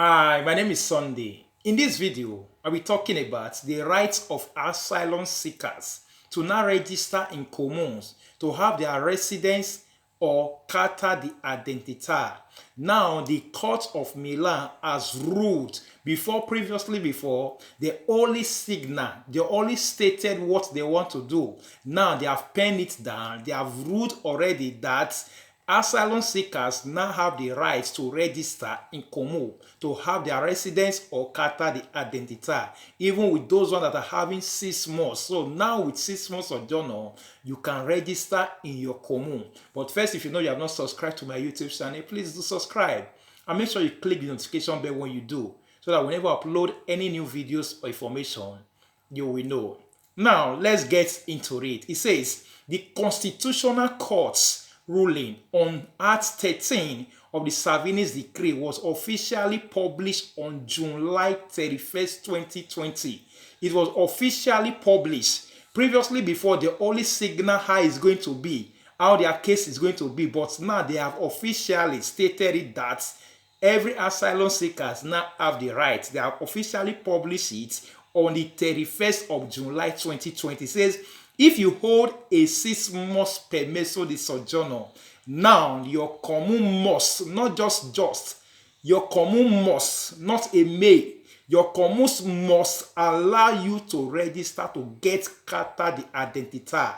Hi, my name is Sunday. In this video, I'll be talking about the rights of asylum seekers to now register in communes to have their residence or Cartà di Identità. Now, the Court of Milan has ruled previously, they only they only stated what they want to do. Now, they have penned it down. They have ruled already that asylum seekers now have the right to register in Comune to have their residence or Carta di Identità, even with those ones that are having 6 months. So now with 6 months of journal, you can register in your Comune. But first, if you know you have not subscribed to my YouTube channel, please do subscribe. And make sure you click the notification bell when you do, so that whenever I upload any new videos or information, you will know. Now, let's get into it. It says, the Constitutional Court's ruling on Act 13 of the Savini's decree was officially published on July 31st, 2020. It was officially published. Previously, before, they only signal how it's going to be, how their case is going to be, but now they have officially stated it that every asylum seekers now have the right. They have officially published it on the 31st of July 2020. It says, if you hold a 6 months permesso di soggiorno, now your commune must, not just, your commune must, not a may, your communes must allow you to register to get Carta di Identità.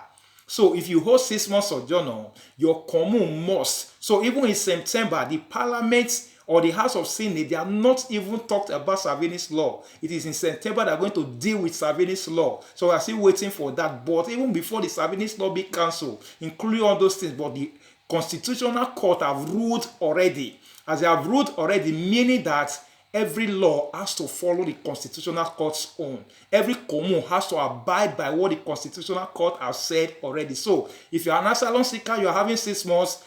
So if you hold 6 months sojourner, your commune must. So even in September, the parliament or the House of Senate, they have not even talked about Savini's law. It is in September they are going to deal with Savini's law. So we are still waiting for that. But even before the Savini's law be cancelled, including all those things, but the Constitutional Court have ruled already. As they have ruled already, meaning that every law has to follow the Constitutional Court's own. Every commune has to abide by what the Constitutional Court has said already. So if you are an asylum seeker, you are having 6 months,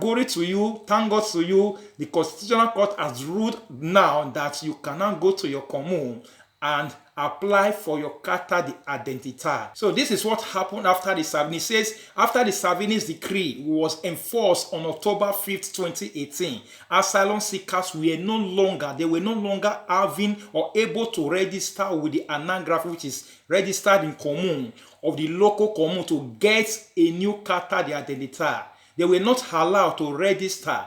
glory to you, thank God to you. The Constitutional Court has ruled now that you can now go to your commune and apply for your Carta di Identità. So this is what happened after the Savini. It says, after the Savini's decree was enforced on October 5th, 2018, asylum seekers were no longer having or able to register with the anagraph, which is registered in commune of the local commune, to get a new Carta di Identità. They were not allowed to register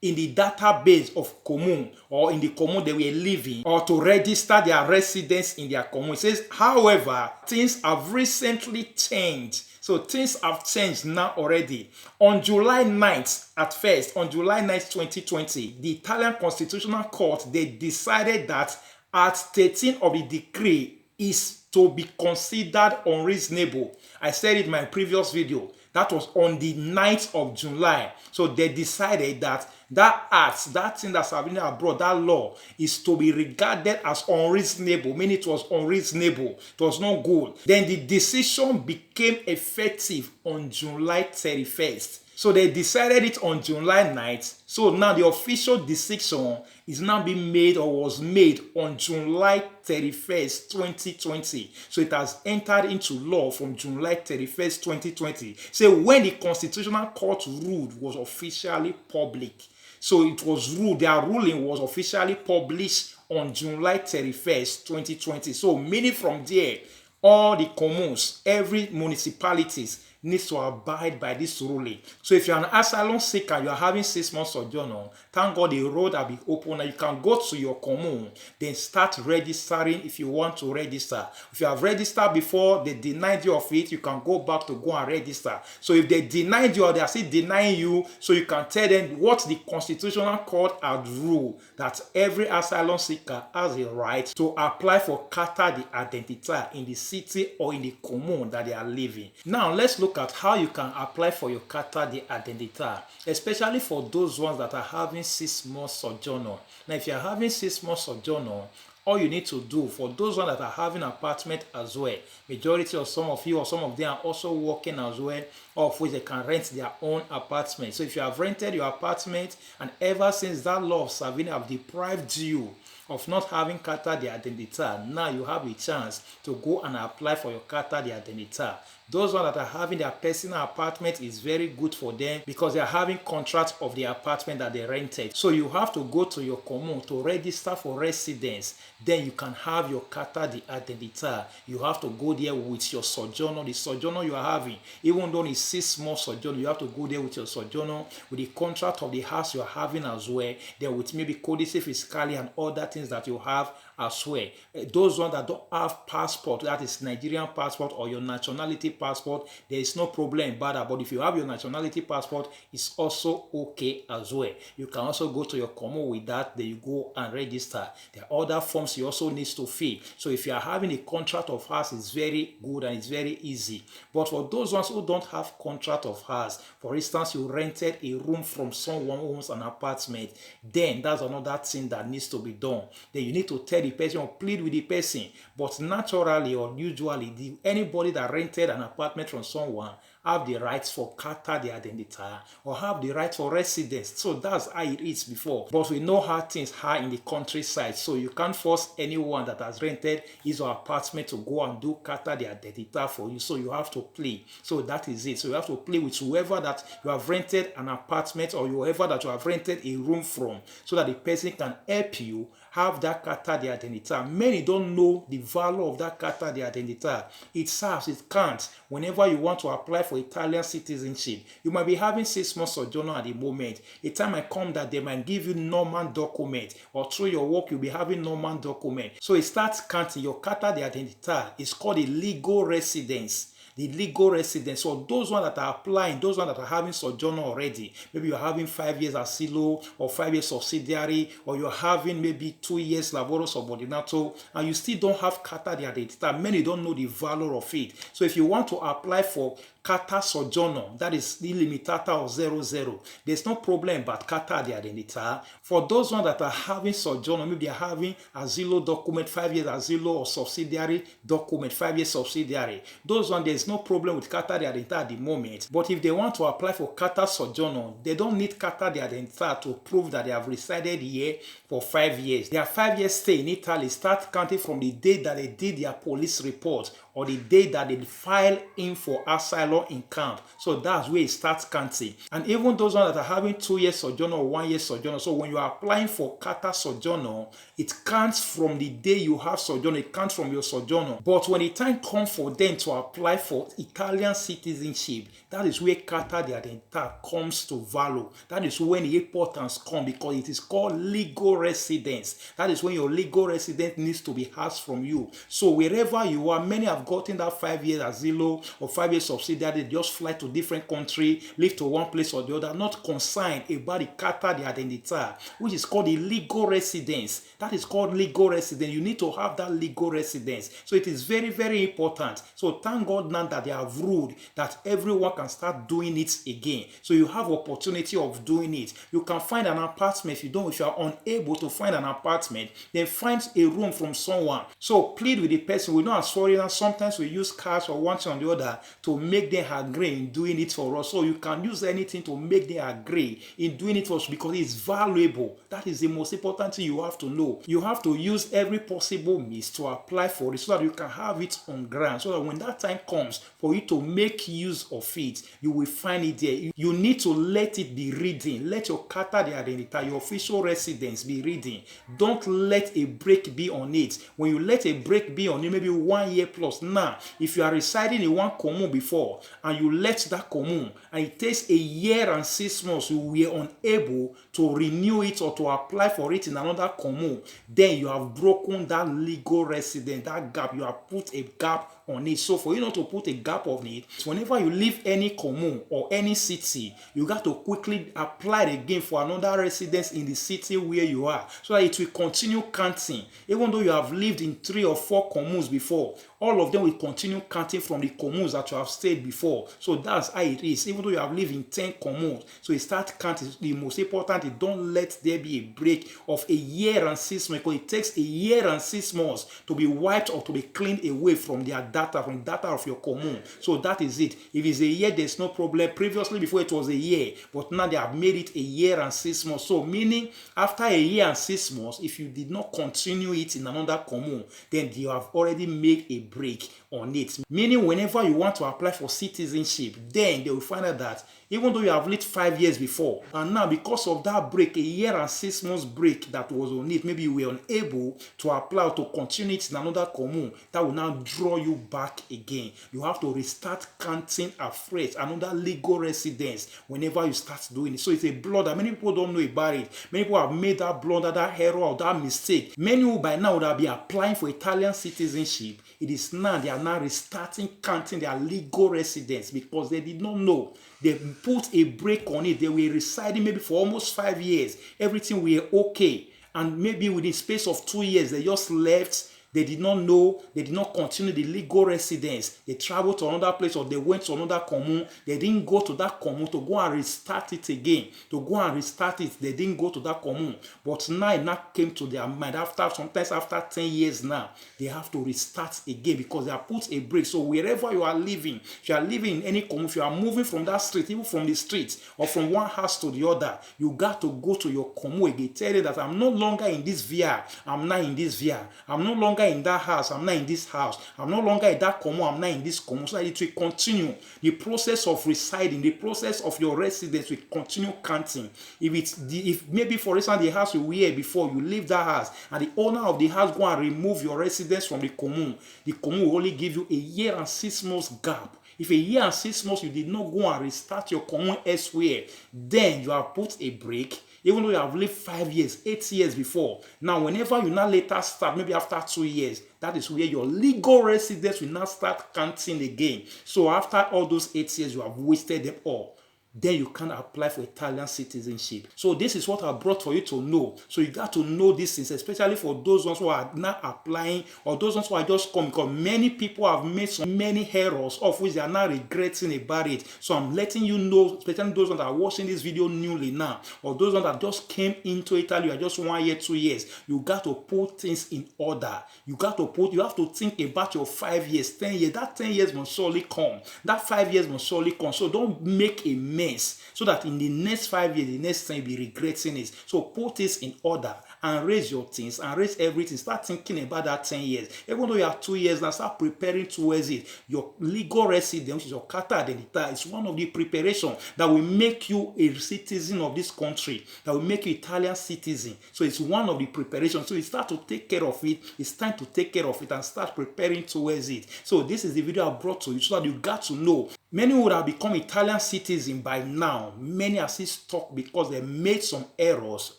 in the database of commune or in the commune they were living, or to register their residence in their commune. It says, however, things have recently changed. So things have changed now already. On July 9th, on July 9th, 2020, the Italian Constitutional Court, they decided that Act 13 of the decree is to be considered unreasonable. I said it in my previous video. That was on the 9th of July. So they decided that that thing that Savini brought, that law, is to be regarded as unreasonable, meaning it was unreasonable. It was not good. Then the decision became effective on July 31st. So they decided it on July 9th. So now the official decision is now being made, or was made, on July 31st, 2020. So it has entered into law from July 31st, 2020. So when the Constitutional Court ruled was officially public. So it was ruled, their ruling was officially published on July 31st, 2020. So meaning from there, all the communes, every municipalities needs to abide by this ruling. So if you're an asylum seeker, you are having 6 months sojourner, thank God the road will be open and you can go to your commune, then start registering if you want to register. If you have registered before, they denied you of it, you can go back to go and register. So if they denied you or they are still denying you, so you can tell them what the Constitutional Court had ruled, that every asylum seeker has a right to apply for Carta di Identità in the city or in the commune that they are living. Now let's look at how you can apply for your Carta di Identità, especially for those ones that are having 6 months sojourner. Now, if you are having 6 months sojourner, all you need to do, for those ones that are having apartment as well, majority of some of you or some of them are also working as well, of which they can rent their own apartment. So if you have rented your apartment and ever since that law of Savini have deprived you of not having Cartà de Identità, now you have a chance to go and apply for your Cartà de Identità. Those ones that are having their personal apartment is very good for them because they are having contract of the apartment that they rented. So you have to go to your Comune to register for residence. Then you can have your Cartà de Identità. You have to go there with your sojourner, the sojourner you are having. Even though it's 6 months sojourner, you have to go there with your sojourner, with the contract of the house you are having as well. Then with maybe codice fiscale and other things that you have as well. Those ones that don't have passport, that is Nigerian passport or your nationality passport, there is no problem about that. But if you have your nationality passport, it's also okay as well. You can also go to your Comune with that, then you go and register. There are other forms you also need to fill. So if you are having a contract of house, it's very good and it's very easy. But for those ones who don't have contract of house, for instance, you rented a room from someone who owns an apartment, then that's another thing that needs to be done. Then you need to tell the person or plead with the person. But naturally or usually, anybody that rented an apartment from someone have the rights for Cartà de Identità or have the right for residence. So that's how it is before. But we know how things are in the countryside. So you can't force anyone that has rented his or apartment to go and do Cartà de Identità for you. So you have to plea. So that is it. So you have to plea with whoever that you have rented an apartment or whoever that you have rented a room from so that the person can help you have that Cartà de Identità. Many don't know the value of that Cartà de Identità. It serves, it counts whenever you want to apply for Italian citizenship. You might be having 6 months sojourner at the moment. A time might come that they might give you normal document, or through your work you'll be having normal document. So it starts counting. Your Cartà de Identità is called a legal residence. The legal residence. So those ones that are applying, those ones that are having sojourner already, maybe you're having 5 years asylum or 5 years subsidiary, or you're having maybe 2 years lavoro subordinato, and you still don't have Cartà de Identità. Many don't know the value of it. So if you want to apply for Cartà Sojourner, that is illimitata or 00. There's no problem about Cartà de Identità. For those ones that are having sojourner, maybe they are having asilo document, 5 years asilo, or subsidiary document, 5 years subsidiary. Those ones, there's no problem with Cartà de Identità at the moment. But if they want to apply for Cartà Sojourner, they don't need Cartà de Identità to prove that they have resided here for 5 years. Their 5 years stay in Italy start counting from the day that they did their police report or the day that they filed in for asylum in camp. So that's where it starts counting. And even those ones that are having 2 years sojourner or 1 year sojourner, so when you are applying for Cartà Sojourner, it counts from the day you have sojourner, it counts from your sojourner. But when the time comes for them to apply for Italian citizenship, that is where Cartà de Identità comes to value. That is when the importance comes, because it is called legal residence. That is when your legal residence needs to be asked from you. So wherever you are, many have gotten that 5 years asilo or 5 years subsidiary, they just fly to different country, live to one place or the other, not concerned about the Cartà de Identità, which is called a legal residence. That is called legal residence. You need to have that legal residence. So it is very, very important. So thank God now that they have ruled that everyone can start doing it again. So you have opportunity of doing it. You can find an apartment. If you are unable to find an apartment, then find a room from someone. So plead with the person. We know as foreigners, sometimes we use cash or one thing or the other to make them agree in doing it for us. So you can use anything to make them agree in doing it for us because it's valuable. That is the most important thing you have to know. You have to use every possible means to apply for it so that you can have it on ground. So that when that time comes for you to make use of it, you will find it there. You need to let it be reading. Let your Cartà de Identità, your official residence, be reading. Don't let a break be on it. When you let a break be on it, maybe 1 year plus. Now, if you are residing in one Comune before and you let that Comune and it takes 1 year and 6 months, you were unable to renew it or to apply for it in another Comune, then you have broken that legal residence, that gap. You have put a gap on it. So for you not to put a gap on it, whenever you leave any Comune or any city, you got to quickly apply again for another residence in the city where you are, so that it will continue counting. Even though you have lived in 3 or 4 communes before, all of them will continue counting from the communes that you have stayed before. So that's how it is. Even though you have lived in 10 communes, so you start counting. The most important is don't let there be a break of a year and 6 months, because it takes a year and 6 months to be wiped or to be cleaned away from their data, from data of your commune. So that is it. If it's a year, there's no problem. Previously, before it was a year, but now they have made it a year and 6 months. So meaning after a year and 6 months, if you did not continue it in another commune, then you have already made a break on it. Meaning whenever you want to apply for citizenship, then they will find out that even though you have lived 5 years before, and now because of that break, a year and 6 months break that was on it, maybe you were unable to apply or to continue it in another commune, that will now draw you back again. You have to restart counting afresh, another legal residence whenever you start doing it. So it's a blunder. Many people don't know about it. Many people have made that blunder, that error, or that mistake. Many who by now would have been applying for Italian citizenship, it is now they are now restarting counting their legal residence because they did not know. They put a break on it. They were residing maybe for almost 5 years. Everything were okay. And maybe within the space of 2 years, they just left. They did not know, they did not continue the legal residence. They traveled to another place or they went to another commune. They didn't go to that commune to go and restart it again. To go and restart it, they didn't go to that commune. But now it now came to their mind sometimes after 10 years now, they have to restart again because they have put a break. So wherever you are living, if you are living in any commune, if you are moving from that street, even from the street or from one house to the other, you got to go to your commune again. Tell you that I'm no longer in this VR, I'm now in this VR. I'm no longer in that house, I'm not in this house. I'm no longer in that commune, I'm not in this commune. So it will continue. The process of residing, the process of your residence will continue counting. If maybe for instance the house you were here before, you leave that house and the owner of the house go and remove your residence from the commune will only give you a year and 6 months gap. If a year and 6 months you did not go and restart your commune elsewhere, then you have put a break. Even though you have lived 5 years, 8 years before. Now, whenever you now later start, maybe after 2 years, that is where your legal residence will now start counting again. So after all those 8 years, you have wasted them all. Then you can apply for Italian citizenship. So this is what I brought for you to know. So you got to know these things, especially for those ones who are not applying or those ones who are just coming, because many people have made so many errors of which they are now regretting about it. So I'm letting you know, especially those ones that are watching this video newly now, or those ones that just came into Italy, you are just 1 year, 2 years. You got to put things in order. You have to think about your 5 years, 10 years. That 10 years must surely come. That 5 years must surely come. So don't make a mess, so that in the next 5 years, the next time you'll be regretting it. So put this in order and raise your things and raise everything. Start thinking about that 10 years. Even though you have 2 years now, start preparing towards it. Your legal residence, which is your Cartà Identità, is one of the preparations that will make you a citizen of this country, that will make you Italian citizen. So it's one of the preparations. So you start to take care of it. It's time to take care of it and start preparing towards it. So this is the video I brought to you so that you got to know. Many would have become Italian citizens by now. Many are still stuck because they made some errors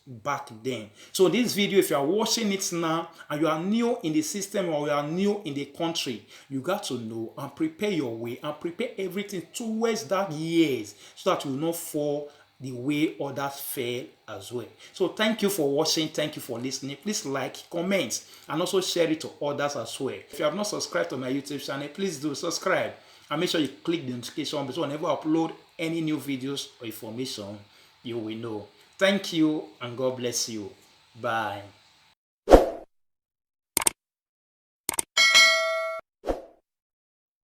back then. So this video, if you are watching it now and you are new in the system or you are new in the country, you got to know and prepare your way and prepare everything towards that years so that you will not fall the way others fail as well. So thank you for watching. Thank you for listening. Please like, comment, and also share it to others as well. If you have not subscribed to my YouTube channel, please do subscribe. And make sure you click the notification bell so whenever I upload any new videos or information, you will know. Thank you and God bless you. Bye.